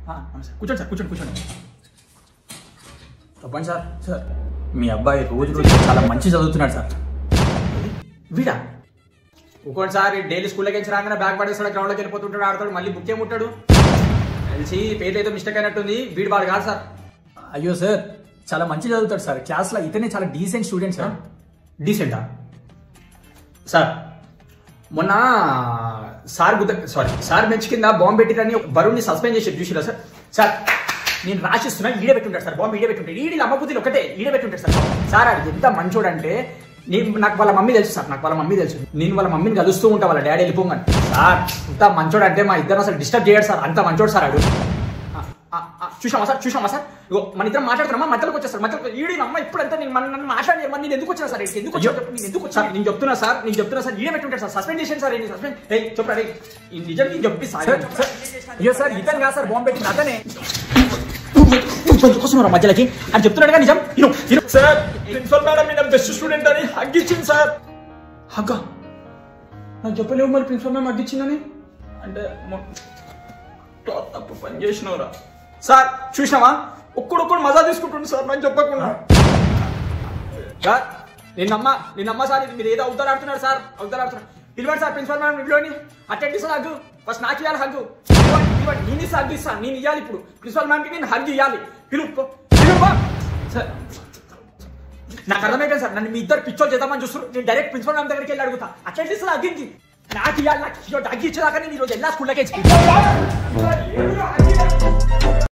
కూర్చోండి సార్, కూర్చోండి కూర్చోండి. చెప్పండి సార్. సార్ మీ అబ్బాయి రోజు రోజు చాలా మంచి చదువుతున్నాడు సార్. వీడా ఇంకోటి సార్ డైలీ స్కూల్లోకి రాగానే బ్యాగ్ పడేస్తాడు, గ్రౌండ్లోకి వెళ్ళిపోతుంటాడు, ఆడతాడు, మళ్ళీ బుక్ ఏముంటాడు తెలిసి పేర్లు ఏదో మిస్టేక్ అయినట్టుంది. వీడు వాడు కాదు సార్. అయ్యో సార్ చాలా మంచి చదువుతాడు సార్. క్లాస్లో ఇతనే చాలా డీసెంట్ స్టూడెంట్ సార్. డీసెంటా సార్? మొన్న సార్ బెంచ్ కింద బాంబు పెట్టిరని వరుణ్ని సస్పెండ్ చేసి చూసిరా సార్? సార్ నేను రాసిస్తున్నా, ఈడే పెట్టుంటాడు సార్, బాంబు ఈడే పెట్టుంటాడు. ఈడి అమ్మబుద్ధులు ఒకటే ఈడే పెట్టుంటాడు సార్. సార్ అది ఎంత మంచోడు అంటే నాకు వాళ్ళ మమ్మీ తెలుసు సార్, నాకు వాళ్ళ మమ్మీ తెలుసు. నేను వాళ్ళ మమ్మీని కలుస్తూ ఉంటా, వాళ్ళ డాడీ వెళ్ళిపోగాను. సార్ ఇంత మంచోడు అంటే మా ఇద్దరు అసలు డిస్టర్బ్ చేయడు సార్, అంత మంచోడు సార్. అడు చూసామా సార్? ఇగో మన ఇద్దరం మాట్లాడుతున్నామా, మధ్యలోకి వచ్చేస్తారు. మధ్యలో ఈడి అమ్మ ఇప్పుడంతా నన్ను మాట్లాడి నేను ఎందుకు వచ్చాను సార్? ఎందుకు వచ్చాను? నేను చెప్తున్నా సార్ ఈడే పెట్టుంటాడు సార్. సస్పెండ్ చేశాను సార్. సస్పెండ్ చెప్పరా నిజం నేను చెప్పి సార్. అయ్యో సార్ ఇతను కాదు సార్ బాంబు పెట్టింది, అతనే. కోసం మధ్యలోకి అని చెప్తున్నాడుగా నిజం. సార్ ప్రిన్సిపల్ మేడం మీద బెస్ట్ స్టూడెంట్ అని హగ్గిచ్చింది సార్. హగ్గా నాకు చెప్పలేవు మరి ప్రిన్సిపల్ మేడం హగ్గిచ్చిందని? అంటే తప్పు పని చేసినవరా సార్? చూసినావా ఒక్కడొక్కడు మజా తీసుకుంటుండు సార్ నాకు చెప్పకుండా. నిన్నమ్మ సార్ మీరు ఏదో అవుతారు ఆడుతున్నారు సార్, అవుతారు ఆడుతున్నారు. పిలవండి సార్ ప్రిన్సిపల్ మేడం ఇంట్లోని అటెండ్ సార్. హగ్గు ఫస్ట్ నాకు ఇవ్వాలి, హగ్గు నేను ఇస్తా, హగ్గు ఇస్తాను, నేను ఇవ్వాలి. ఇప్పుడు ప్రిన్సిపల్ మ్యామ్కి నేను హగ్గు ఇవ్వాలి. పిలుపు సార్. నాకు అర్థమైపోయింది సార్, నన్ను మీ ఇద్దరు పిచ్చోలు చేద్దామని చూస్తున్నారు. నేను డైరెక్ట్ ప్రిన్సిపల్ మ్యామ్ దగ్గరికి వెళ్ళి అడుగుతా. అటెండ్ ఇస్తా హగ్గింది నాకు ఇవ్వాలి. నాకు హగ్గు ఇచ్చేదాకా నేను ఈరోజు ఎలా స్కూల్లోకి